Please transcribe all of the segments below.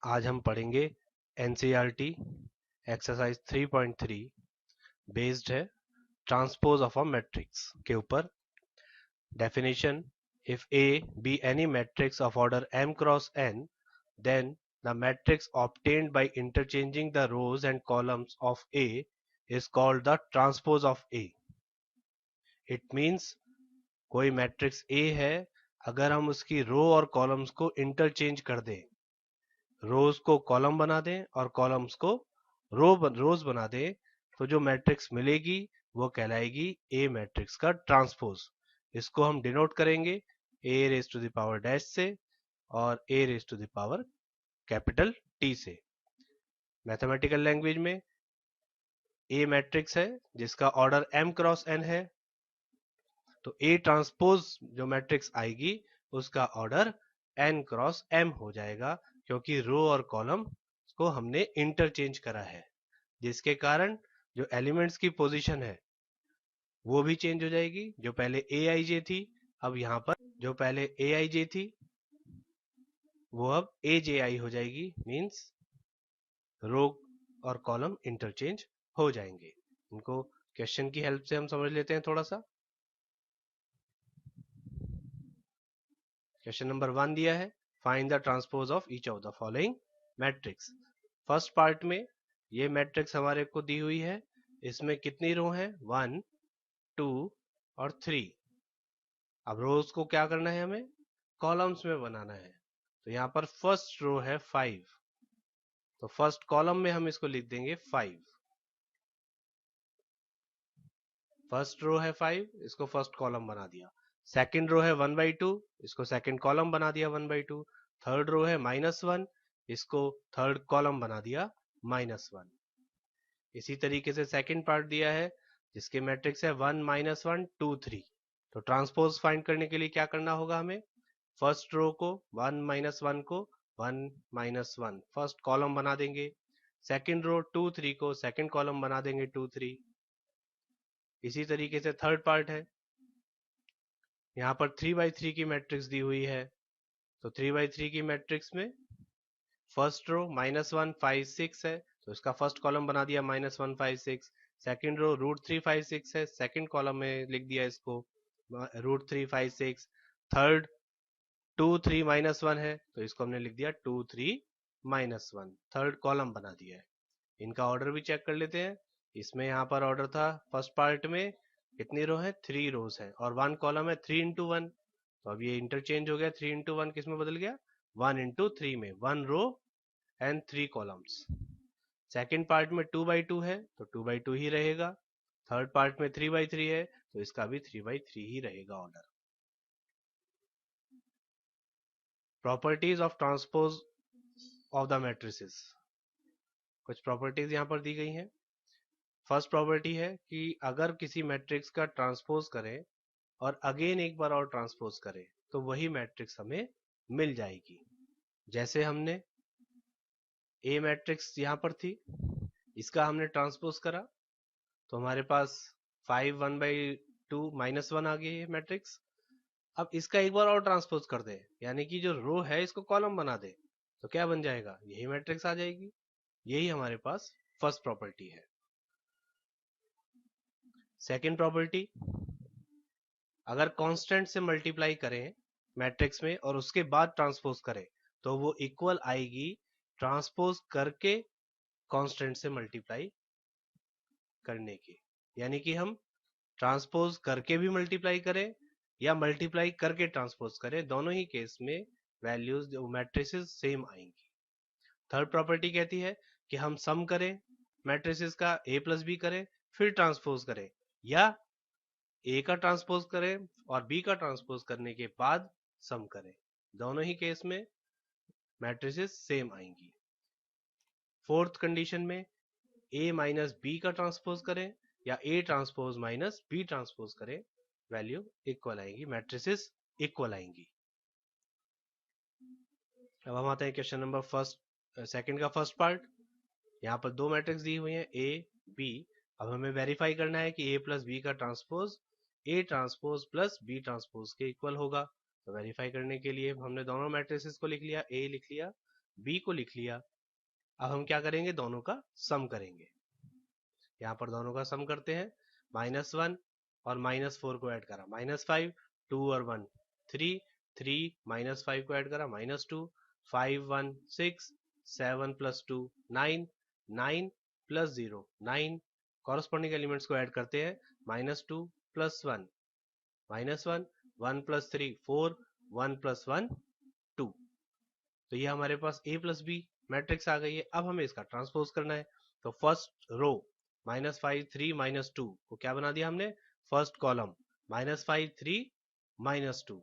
आज हम पढ़ेंगे एनसीईआरटी एक्सरसाइज 3.3 बेस्ड है ट्रांसपोज ऑफ अ मैट्रिक्स के ऊपर। Definition: if A be any matrix of order m cross n, then the matrix obtained by interchanging the rows and columns of A is called the transpose of A. It means कोई matrix A है, अगर हम उसकी रो और columns को interchange कर दें, रोज को कॉलम बना दें और कॉलम्स को रोज बना दें, तो जो मैट्रिक्स मिलेगी वो कहलाएगी ए मैट्रिक्स का ट्रांसपोज। इसको हम डिनोट करेंगे A raise to the power dash से और A raise to the power capital T से। मैथमेटिकल लैंग्वेज में ए मैट्रिक्स है जिसका ऑर्डर m क्रॉस n है, तो ए ट्रांसपोज जो मैट्रिक्स आएगी उसका ऑर्डर n क्रॉस m हो जाएगा, क्योंकि रो और कॉलम को हमने इंटरचेंज करा है, जिसके कारण जो एलिमेंट्स की पोजीशन है वो भी चेंज हो जाएगी। जो पहले ए आई जे थी, अब यहाँ पर जो पहले ए आई जे थी वो अब ए जे आई हो जाएगी। मीन्स रो और कॉलम इंटरचेंज हो जाएंगे। इनको क्वेश्चन की हेल्प से हम समझ लेते हैं थोड़ा सा। क्वेश्चन नंबर 1 दिया है, find the transpose of each of the following matrix. First part में ये मैट्रिक्स हमारे को दी हुई है, इसमें कितनी रो है 1 2 और 3। अब रोज को क्या करना है, हमें कॉलम्स में बनाना है। तो यहाँ पर फर्स्ट रो है 5, तो फर्स्ट कॉलम में हम इसको लिख देंगे 5। फर्स्ट रो है 5, इसको फर्स्ट कॉलम बना दिया। सेकंड रो है 1/2, इसको सेकंड कॉलम बना दिया 1/2। थर्ड रो है -1, इसको थर्ड कॉलम बना दिया -1। इसी तरीके से सेकंड पार्ट दिया है जिसके मैट्रिक्स है 1 -1 2 3। तो ट्रांसपोज फाइंड करने के लिए क्या करना होगा, हमें फर्स्ट रो को 1 -1 को 1 -1 फर्स्ट कॉलम बना देंगे, सेकंड रो 2 3 को सेकंड कॉलम बना देंगे 2 3। इसी तरीके से थर्ड पार्ट है, यहाँ पर 3/3 की मैट्रिक्स दी हुई है, तो 3/3 की मैट्रिक्स में फर्स्ट रो -1 5 6 है, तो इसका फर्स्ट कॉलम बना दिया -1 5 6। सेकंड रो √3 5 6 है, सेकंड कॉलम में लिख दिया इसको √3 5 6। थर्ड 2 3 -1 है, तो इसको हमने लिख दिया 2 3 -1, थर्ड कॉलम बना दिया है। इनका ऑर्डर भी चेक कर लेते हैं। इसमें यहाँ पर ऑर्डर था फर्स्ट पार्ट में कितनी रो है 3 रोज है और 1 कॉलम है 3 into 1, तो अब ये इंटरचेंज हो गया 3 into 1 किस में बदल गया 1 into 3 में, 1 row and 3 columns. Second part में 2/2 है तो 2/2 ही रहेगा। थर्ड पार्ट में 3/3 है तो इसका भी 3/3 ही रहेगा order. Properties of transpose of the matrices, कुछ प्रॉपर्टीज यहाँ पर दी गई हैं। फर्स्ट प्रॉपर्टी है कि अगर किसी मैट्रिक्स का ट्रांसपोज करें और अगेन एक बार और ट्रांसपोज करें तो वही मैट्रिक्स हमें मिल जाएगी। जैसे हमने ए मैट्रिक्स यहाँ पर थी, इसका हमने ट्रांसपोज करा तो हमारे पास 5 1/2 -1 आ गई है मैट्रिक्स। अब इसका एक बार और ट्रांसपोज कर दे, यानी कि जो रो है इसको कॉलम बना दे, तो क्या बन जाएगा, यही मैट्रिक्स आ जाएगी। यही हमारे पास फर्स्ट प्रॉपर्टी है। सेकंड प्रॉपर्टी, अगर कांस्टेंट से मल्टीप्लाई करें मैट्रिक्स में और उसके बाद ट्रांसपोज करें तो वो इक्वल आएगी ट्रांसपोज करके कांस्टेंट से मल्टीप्लाई करने की। यानी कि हम ट्रांसपोज करके भी मल्टीप्लाई करें या मल्टीप्लाई करके ट्रांसपोज करें, दोनों ही केस में वैल्यूज जो मैट्रिसेस सेम आएंगी। थर्ड प्रॉपर्टी कहती है कि हम सम करें मैट्रिसेस का, a प्लस बी करें फिर ट्रांसपोज करें, या ए का ट्रांसपोज करें और बी का ट्रांसपोज करने के बाद सम करें, दोनों ही केस में मैट्रिसेस सेम आएंगी। फोर्थ कंडीशन में ए माइनस बी का ट्रांसपोज करें या A transpose minus B transpose करें, वैल्यू इक्वल आएगी, मैट्रिसेस इक्वल आएंगी। अब हम आते हैं क्वेश्चन नंबर सेकंड का फर्स्ट पार्ट। यहाँ पर दो मैट्रिक्स दी हुई है ए बी। अब हमें वेरीफाई करना है कि ए प्लस बी का transpose A transpose plus B transpose के इक्वल होगा। तो वेरीफाई करने के लिए हमने दोनों मैट्रिसेस को लिख लिया, ए लिख लिया बी को लिख लिया। अब हम क्या करेंगे, दोनों का सम करेंगे। यहाँ पर दोनों का सम करते हैं। -1 और -4 को ऐड करा -5, 2 और 1 3, 3 -5 को ऐड करा -2, 5 1 6, 7 + 2 9, 9 + 0 9। कॉरस्पॉन्डिंग एलिमेंट्स को ऐड करते हैं। -2 + 1 -1, 1 + 3 4, 1 + 1 2। तो ये हमारे पास a + b मैट्रिक्स आ गई है। अब हमें इसका ट्रांसपोज करना है। तो फर्स्ट रो -5 3 -2 को क्या बना दिया हमने, फर्स्ट कॉलम -5 3 -2।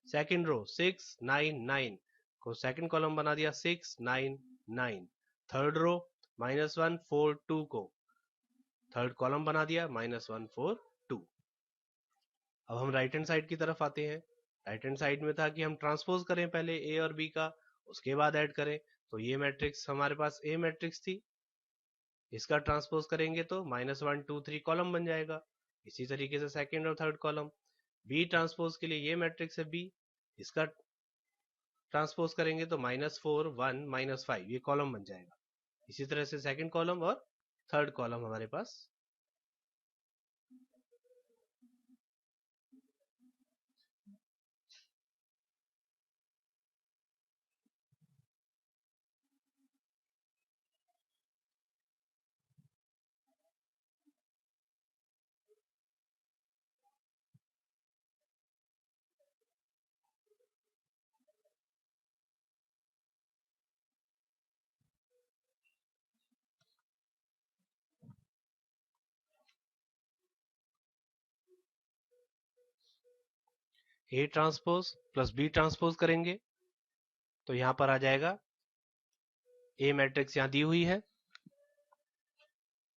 सेकंड रो 6 9 9 को सेकंड कॉलम बना दिया 6 9 9। थर्ड रो -1 4 2 को थर्ड कॉलम बना दिया -1 4 2। अब हम राइट हैंड साइड की तरफ आते हैं। राइट हैंड साइड में था कि हम ट्रांसपोज करें पहले ए और बी का, उसके बाद ऐड करें। तो ये मैट्रिक्स हमारे पास ए मैट्रिक्स थी, इसका ट्रांसपोज करेंगे तो -1 2 3 कॉलम बन जाएगा। इसी तरीके से सेकंड और थर्ड कॉलम। बी ट्रांसपोज के लिए ये मैट्रिक्स है बी, इसका ट्रांसपोज करेंगे तो -4 1 -5 ये कॉलम बन जाएगा। इसी तरह से सेकंड कॉलम और थर्ड कॉलम हमारे पास। A transpose plus B transpose करेंगे तो यहां पर आ जाएगा, ए मैट्रिक्स यहां दी हुई है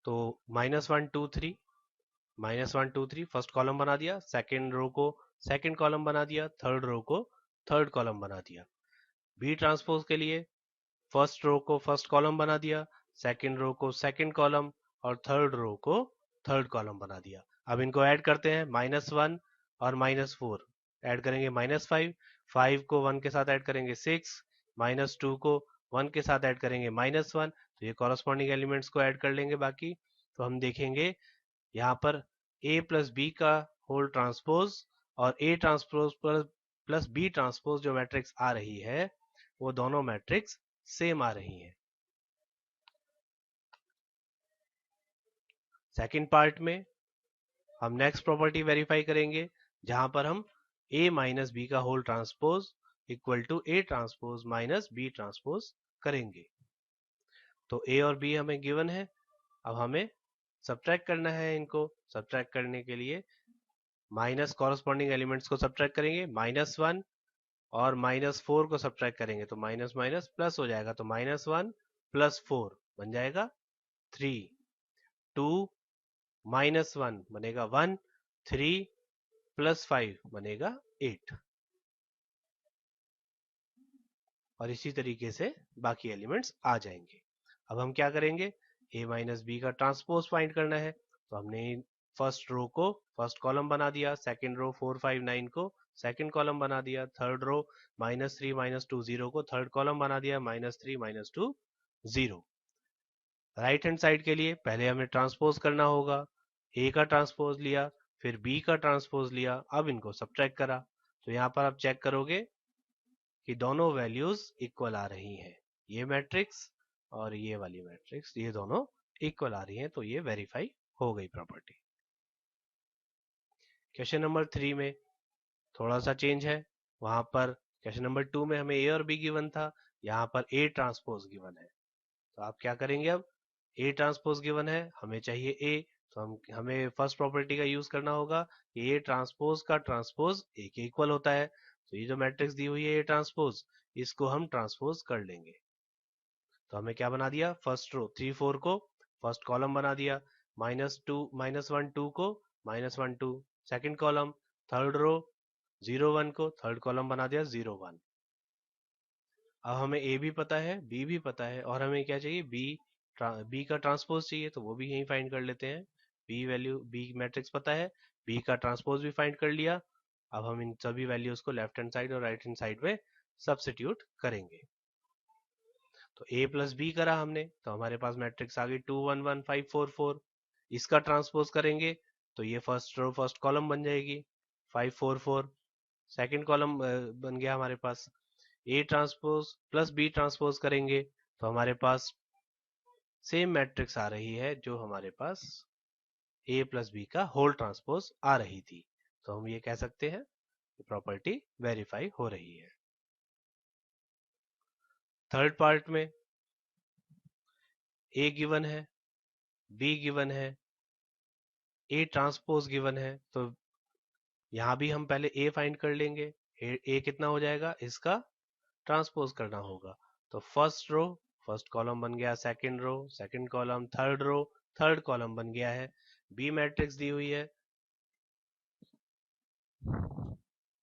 तो -1 2 3 -1 2 3 फर्स्ट कॉलम बना दिया, सेकंड रो को सेकंड कॉलम बना दिया, थर्ड रो को थर्ड कॉलम बना दिया। बी ट्रांसपोज के लिए फर्स्ट रो को फर्स्ट कॉलम बना दिया, सेकंड रो को सेकंड कॉलम और थर्ड रो को थर्ड कॉलम बना दिया। अब इनको ऐड करते हैं, -1 और -4 ऐड करेंगे -5, 5 को 1 के साथ ऐड करेंगे 6, -2 को 1 के साथ ऐड करेंगे -1। तो ये कॉरस्पॉन्डिंग एलिमेंट्स को ऐड कर लेंगे बाकी। तो हम देखेंगे यहाँ पर a प्लस बी का होल ट्रांसपोज और a transpose plus B transpose जो मैट्रिक्स आ रही है वो दोनों मैट्रिक्स सेम आ रही हैं। सेकंड पार्ट में हम नेक्स्ट प्रॉपर्टी वेरीफाई करेंगे जहां पर हम a माइनस बी का whole transpose equal to a transpose minus B transpose करेंगे। तो a और b हमें गिवन है। अब हमें सब्ट्रैक्ट करना है। इनको सब्ट्रैक्ट करने के लिए माइनस कॉरस्पॉन्डिंग एलिमेंट्स को सब्ट्रैक्ट करेंगे, -1 और -4 को सब्ट्रैक्ट करेंगे तो माइनस माइनस प्लस हो जाएगा। तो -1 + 4 बन जाएगा 3, 2 -1 बनेगा 1, 3 + 5 बनेगा 8। और इसी तरीके से बाकी एलिमेंट्स आ जाएंगे। अब हम क्या करेंगे, a माइनस बी का ट्रांसपोज फाइंड करना है। तो हमने फर्स्ट रो को फर्स्ट कॉलम बना दिया, सेकंड रो 4 5 9 को सेकंड कॉलम बना दिया, थर्ड रो -3 -2 0 को थर्ड कॉलम बना दिया, -3 -2 0। राइट हैंड साइड के लिए पहले हमें ट्रांसपोज करना होगा। a का ट्रांसपोज लिया, फिर b का ट्रांसपोज लिया, अब इनको सब्ट्रैक्ट करा। तो यहाँ पर आप चेक करोगे कि दोनों वैल्यूज इक्वल आ रही हैं। ये मैट्रिक्स और ये वाली मैट्रिक्स ये दोनों इक्वल आ रही हैं, तो ये वेरीफाई हो गई प्रॉपर्टी। क्वेश्चन नंबर 3 में थोड़ा सा चेंज है। वहां पर क्वेश्चन नंबर 2 में हमें ए और बी गिवन था, यहाँ पर ए ट्रांसपोज गिवन है। तो आप क्या करेंगे, अब ए ट्रांसपोज गिवन है, हमें चाहिए ए, तो हमें फर्स्ट प्रॉपर्टी का यूज करना होगा। ए ट्रांसपोज का ट्रांसपोज ए के इक्वल होता है। तो ये जो मैट्रिक्स दी हुई है ए ट्रांसपोज, इसको हम ट्रांसपोज कर लेंगे। तो हमें क्या बना दिया, फर्स्ट रो 3 4 को फर्स्ट कॉलम बना दिया, -1 2 को -1 2 सेकंड कॉलम, थर्ड रो 0 1 को थर्ड कॉलम बना दिया 0 1। अब हमें ए भी पता है, बी भी पता है, और हमें क्या चाहिए, बी का ट्रांसपोज चाहिए। तो वो भी यहीं फाइंड कर लेते हैं। बी मैट्रिक्स पता है, बी का ट्रांसपोज भी फाइंड कर लिया। अब हम इन सभी वैल्यूज को लेफ्ट हैंड साइड और राइट हैंड साइड में सब्स्टिट्यूट करेंगे। तो A प्लस बी करा हमने, तो हमारे पास मैट्रिक्स आ गई 2 1 1 5 4 4। इसका ट्रांसपोज करेंगे तो ये फर्स्ट रो फर्स्ट कॉलम बन जाएगी 5 4 4। सेकंड कॉलम बन गया हमारे पास। A transpose plus B transpose करेंगे तो हमारे पास सेम मैट्रिक्स आ रही है जो हमारे पास A प्लस बी का होल ट्रांसपोज आ रही थी। तो हम ये कह सकते हैं कि प्रॉपर्टी वेरीफाई हो रही है। थर्ड पार्ट में A गिवन है, B गिवन है, A ट्रांसपोज गिवन है, तो यहां भी हम पहले A फाइंड कर लेंगे। A कितना हो जाएगा, इसका ट्रांसपोज करना होगा। तो फर्स्ट रो फर्स्ट कॉलम बन गया, second row second column, third row third column बन गया है। बी मैट्रिक्स दी हुई है,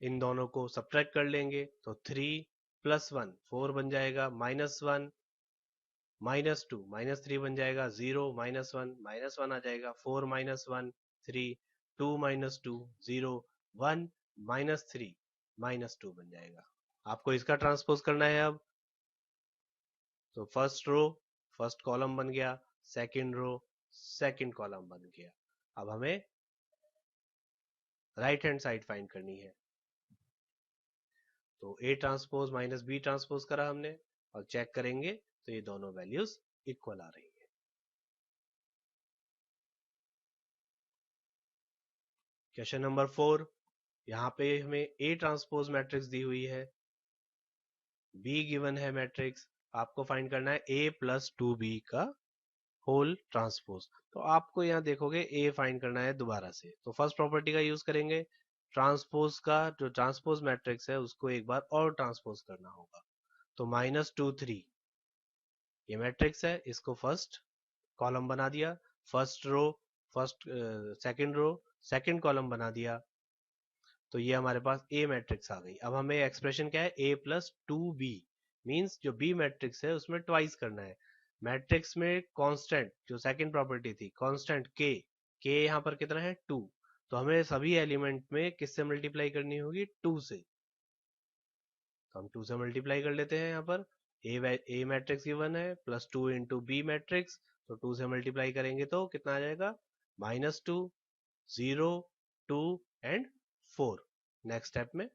इन दोनों को सब्ट्रैक्ट कर लेंगे तो 3 प्लस 1 4 बन जाएगा, माइनस 1 माइनस 2 माइनस 3 बन जाएगा, 0 माइनस 1 आ जाएगा, 4 माइनस 1 3 2 माइनस 2 0 1 माइनस 3 माइनस 2 बन जाएगा। आपको इसका ट्रांसपोज करना है अब। तो फर्स्ट रो फर्स्ट कॉलम बन गया, सेकंड रो सेकंड कॉलम बन गया। अब हमें राइट हैंड साइड फाइंड करनी है। तो A transpose minus B transpose करा हमने और चेक करेंगे तो ये दोनों वैल्यूज इक्वल आ रही है। क्वेश्चन नंबर 4, यहाँ पे हमें A ट्रांसपोज मैट्रिक्स दी हुई है, B गिवन है मैट्रिक्स, आपको फाइंड करना है A प्लस 2B का होल ट्रांसपोज। तो आपको यहाँ देखोगे A फाइंड करना है दोबारा से, तो फर्स्ट प्रॉपर्टी का यूज करेंगे। ट्रांसपोज का जो ट्रांसपोज मैट्रिक्स है उसको एक बार और ट्रांसपोज करना होगा। तो माइनस 2 3 ये मैट्रिक्स है, इसको फर्स्ट कॉलम बना दिया, first row first second row second column बना दिया, तो ये हमारे पास A मैट्रिक्स आ गई। अब हमें एक्सप्रेशन क्या है, A प्लस 2B मीन्स जो B मैट्रिक्स है उसमें ट्वाइस करना है। मैट्रिक्स में कांस्टेंट जो सेकंड प्रॉपर्टी थी कांस्टेंट K यहाँ पर कितना है 2, तो हमें सभी एलिमेंट में किससे मल्टीप्लाई करनी होगी 2 से। तो हम 2 से मल्टीप्लाई कर लेते हैं। यहाँ पर A मैट्रिक्स गिवन है प्लस 2 इंटू बी मैट्रिक्स, तो 2 से मल्टीप्लाई करेंगे तो कितना आ जाएगा, -2 0 2 एंड 4। नेक्स्ट स्टेप में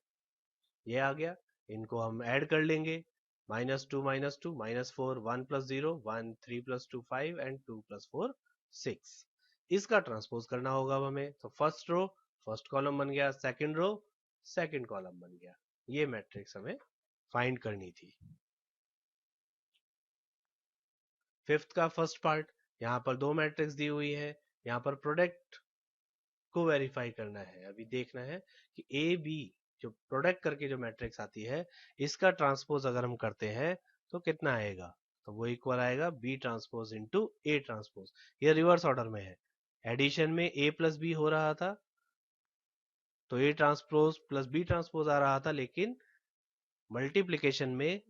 ये आ गया, इनको हम ऐड कर लेंगे, -2 -4 1 प्लस 0 1 3 प्लस 2 5 एंड 2 प्लस 4 6। इसका ट्रांसपोज करना होगा अब हमें। तो फर्स्ट रो फर्स्ट कॉलम बन गया, सेकंड रो सेकंड कॉलम बन गया। ये मैट्रिक्स हमें फाइंड करनी थी। फिफ्थ का फर्स्ट पार्ट, यहाँ पर दो मैट्रिक्स दी हुई है, यहाँ पर प्रोडक्ट को वेरीफाई करना है। अभी देखना है कि ए बी जो प्रोडक्ट करके जो मैट्रिक्स आती है इसका ट्रांसपोज अगर हम करते हैं तो कितना आएगा, तो वो इक्वल आएगा B transpose into A transpose. ये रिवर्स ऑर्डर में है, एडिशन में ए प्लस बी हो रहा था तो A transpose plus B transpose आ रहा था, लेकिन मल्टीप्लिकेशन में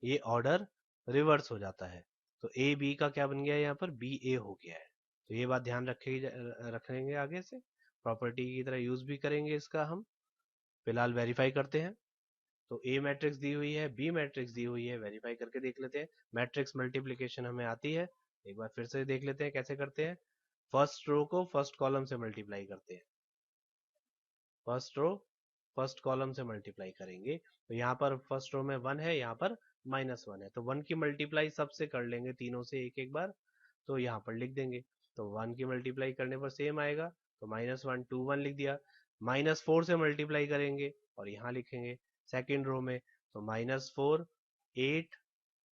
ये ऑर्डर रिवर्स हो जाता है। तो ए बी का क्या बन गया, यहाँ पर बी ए हो गया है। तो ये बात ध्यान रखेंगे आगे से, प्रॉपर्टी की तरह यूज भी करेंगे इसका हम। फिलहाल वेरीफाई करते हैं। तो ए मैट्रिक्स दी हुई है, बी मैट्रिक्स दी हुई है, वेरीफाई करके देख लेते हैं। मैट्रिक्स मल्टीप्लिकेशन हमें आती है, एक बार फिर से देख लेते हैं कैसे करते हैं। फर्स्ट रो को फर्स्ट कॉलम से मल्टीप्लाई करते हैं, फर्स्ट रो फर्स्ट कॉलम से मल्टीप्लाई करेंगे। तो यहाँ पर फर्स्ट रो में 1 है, यहाँ पर -1 है, तो 1 की मल्टीप्लाई सबसे कर लेंगे, तीनों से एक एक बार, तो यहाँ पर लिख देंगे। तो 1 की मल्टीप्लाई करने पर सेम आएगा, तो -1 2 1 लिख दिया। -4 से मल्टीप्लाई करेंगे और यहाँ लिखेंगे सेकेंड रो में, तो -4 8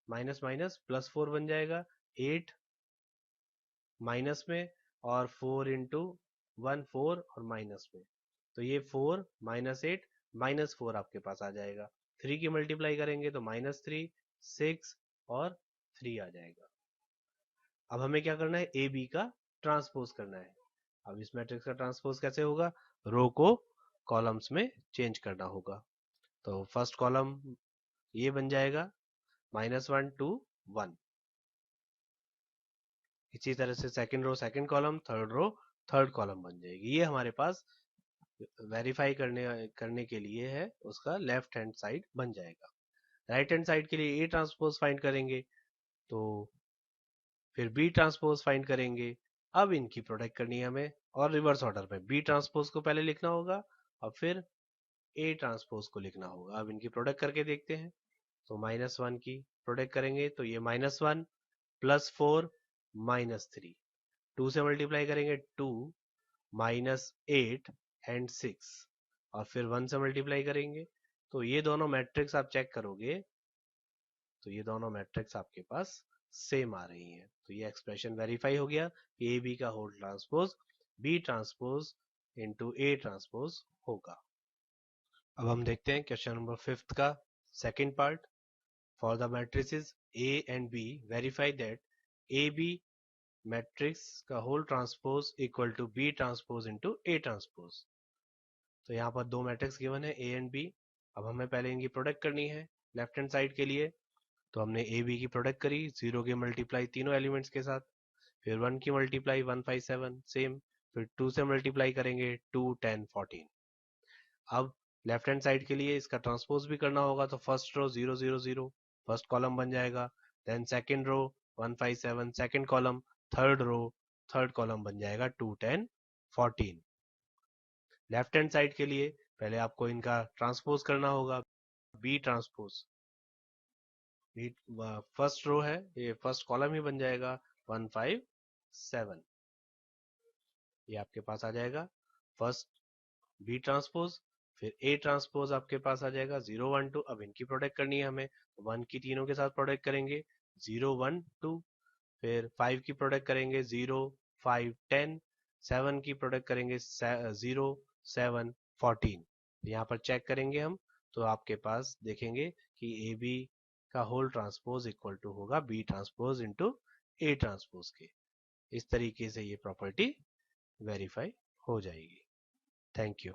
माइनस माइनस प्लस 4 बन जाएगा, 8 माइनस में और 4 इंटू 1 4 और माइनस में, तो ये 4 -8 -4 आपके पास आ जाएगा। 3 की मल्टीप्लाई करेंगे तो -3 6 और 3 आ जाएगा। अब हमें क्या करना है, ए बी का ट्रांसपोज करना है। अब इस मैट्रिक्स का ट्रांसपोज कैसे होगा, रो को कॉलम्स में चेंज करना होगा। तो फर्स्ट कॉलम ये बन जाएगा -1 2 1। इसी तरह से second row second column, third row third column बन जाएगी। ये हमारे पास वेरीफाई करने के लिए है, उसका लेफ्ट हैंड साइड बन जाएगा। राइट हैंड साइड के लिए ए ट्रांसपोज फाइंड करेंगे। तो फिर बी ट्रांसपोज फाइंड करेंगे। अब इनकी प्रोडक्ट करनी है हमें और रिवर्स ऑर्डर में, बी ट्रांसपोज को पहले लिखना होगा और फिर ए ट्रांसपोज को लिखना होगा। अब इनकी प्रोडक्ट करके देखते हैं। तो -1 की प्रोडक्ट करेंगे तो ये -1 +4 -3, 2 से मल्टीप्लाई करेंगे 2 -8 एंड 6 और फिर 1 से मल्टीप्लाई करेंगे। तो ये दोनों मैट्रिक्स आप चेक करोगे तो ये दोनों मैट्रिक्स आपके पास सेम आ रही हैं। तो ये एक्सप्रेशन वेरीफाई हो गया कि ए बी का whole transpose B transpose into A transpose होगा। अब हम देखते हैं क्वेश्चन नंबर 5 का second part. For the matrices A and B verify that A B matrix का whole transpose equal to B transpose into A transpose. तो यहाँ पर दो मैट्रिक्स गिवन है ए एंड बी। अब हमें पहले इनकी प्रोडक्ट करनी है लेफ्ट हैंड साइड के लिए। तो हमने ए बी की प्रोडक्ट करी, 0 की मल्टीप्लाई तीनों एलिमेंट्स के साथ, फिर 1 की मल्टीप्लाई 157 सेम, फिर 2 से मल्टीप्लाई करेंगे 2 10 14। अब लेफ्ट हैंड साइड के लिए इसका ट्रांसपोज भी करना होगा तो फर्स्ट रो 0 0 0 फर्स्ट कॉलम बन जाएगा, then second row 157 second column, third row third column बन जाएगा 2 10 14। लेफ्ट हैंड साइड के लिए पहले आपको इनका ट्रांसपोज करना होगा, B transpose, B first row है ये फर्स्ट कॉलम ही बन जाएगा 157, ये आपके पास आ जाएगा फर्स्ट बी ट्रांसपोज। फिर ए ट्रांसपोज आपके पास आ जाएगा 0 1 2। अब इनकी प्रोडक्ट करनी है हमें, 1 की तीनों के साथ प्रोडक्ट करेंगे 0 1 2, फिर 5 की प्रोडक्ट करेंगे 0 5 10, 7 की प्रोडक्ट करेंगे 0 7 14। यहाँ पर चेक करेंगे हम तो आपके पास देखेंगे कि ए बी का होल ट्रांसपोज इक्वल टू होगा B transpose into A transpose के। इस तरीके से ये प्रॉपर्टी वेरीफाई हो जाएगी। Thank you.